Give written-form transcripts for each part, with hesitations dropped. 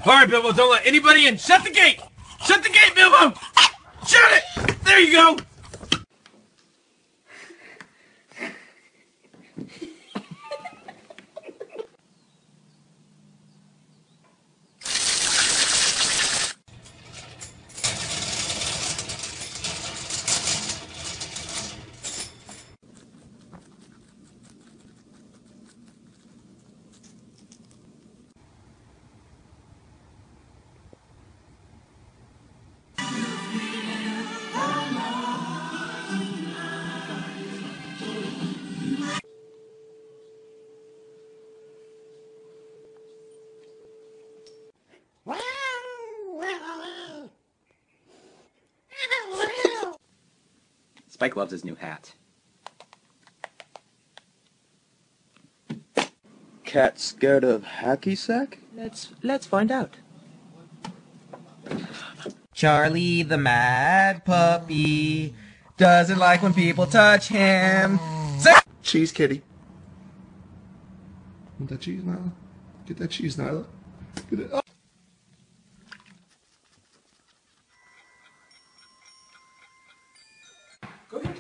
Alright, Bilbo, don't let anybody in. Shut the gate! Shut the gate, Bilbo! Shut it! There you go! Spike loves his new hat. Cat scared of hacky sack? Let's find out. Charlie the mad puppy doesn't like when people touch him. Cheese kitty. Want that cheese, Nyla? Get that cheese, Nyla. Get it. Oh. Go ahead.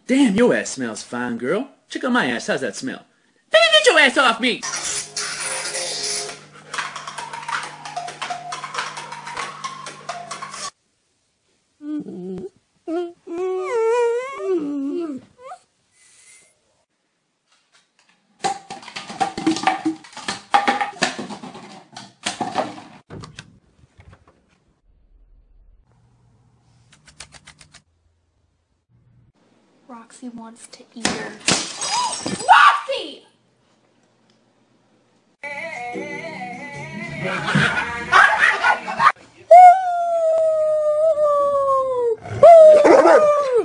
Damn, your ass smells fine, girl. Check out my ass. How's that smell? Get your ass off me! Roxy wants to eat her. Roxy!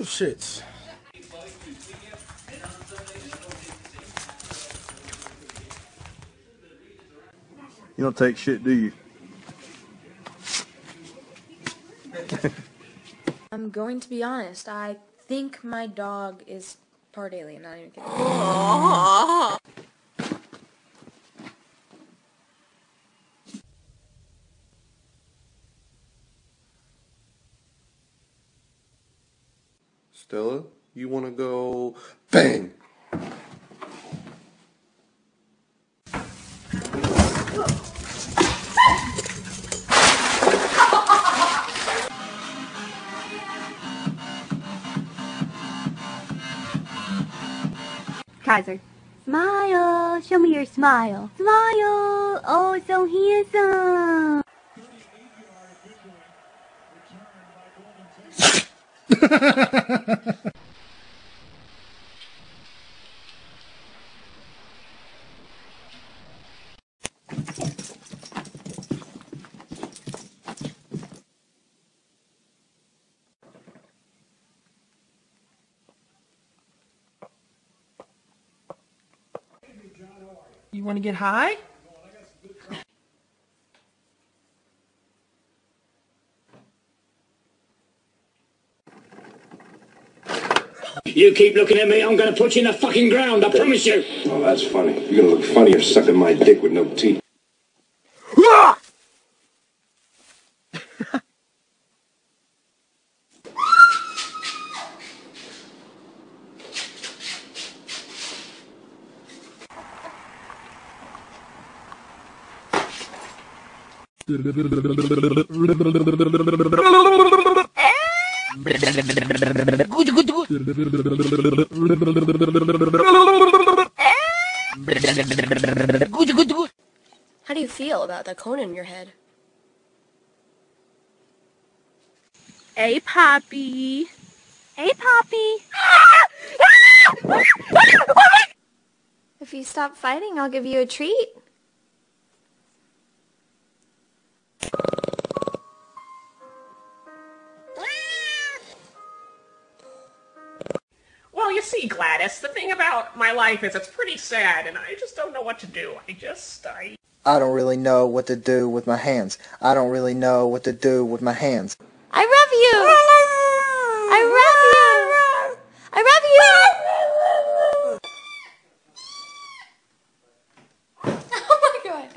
Shit. You don't take shit, do you? I'm going to be honest. I think my dog is part alien. Not even kidding. Stella, you want to go bang? Kaiser. Smile! Show me your smile. Smile! Oh, so handsome! You want to get high? You keep looking at me, I'm gonna put you in the fucking ground, I promise you! Oh, that's funny. You're gonna look funnier sucking my dick with no teeth. How do you feel about the cone in your head? Hey, Poppy. Hey, Poppy. If you stop fighting, I'll give you a treat. Well, you see, Gladys, the thing about my life is it's pretty sad, and I just don't know what to do. I don't really know what to do with my hands. I don't really know what to do with my hands. I love you! I love you! I love you! Oh my god.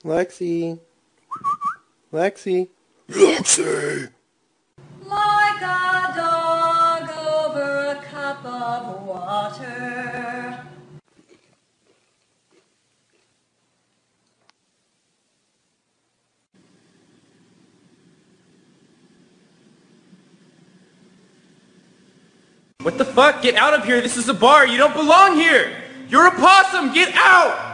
Lexi. Lexi. Lexi! Like a dog over a cup of water. What the fuck? Get out of here. This is a bar. You don't belong here. You're a possum. Get out.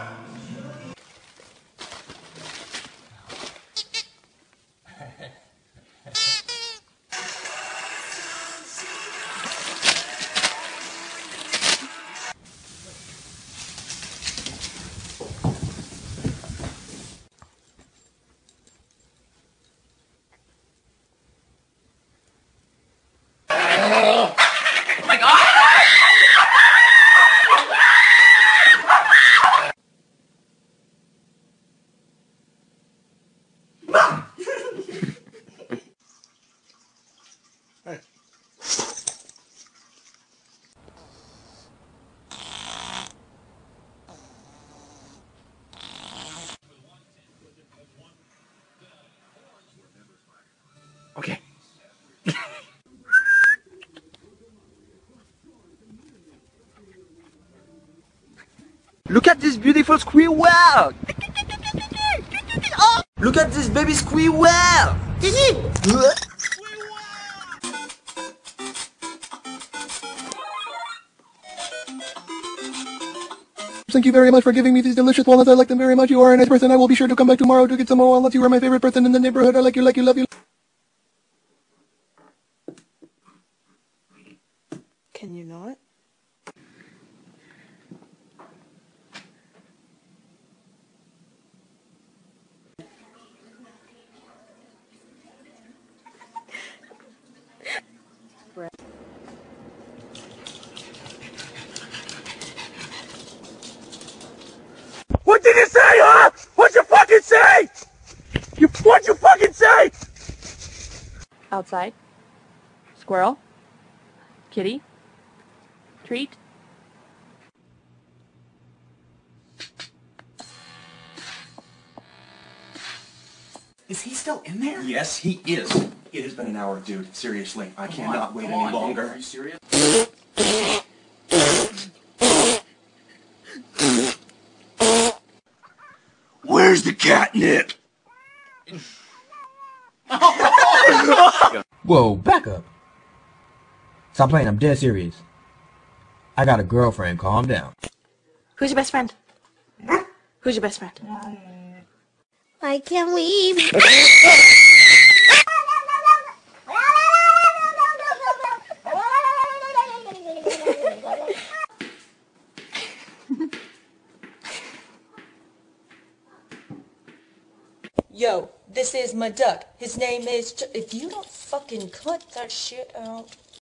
Okay. Look at this beautiful squirrel! Look at this baby squirrel! Thank you very much for giving me these delicious walnuts. I like them very much. You are a nice person. I will be sure to come back tomorrow to get some more walnuts. You are my favorite person in the neighborhood. I like you, love you. Can you not? What did you say, huh? What'd you fucking say? What'd you fucking say? Outside. Squirrel. Kitty. Treat. Is he still in there? Yes, he is. It has been an hour, dude. Seriously, I cannot wait any longer. Are you serious? Where's the catnip? Whoa, back up. Stop playing, I'm dead serious. I got a girlfriend, calm down. Who's your best friend? Who's your best friend? I can't leave. Yo, this is my duck. His name is... If you don't fucking cut that shit out...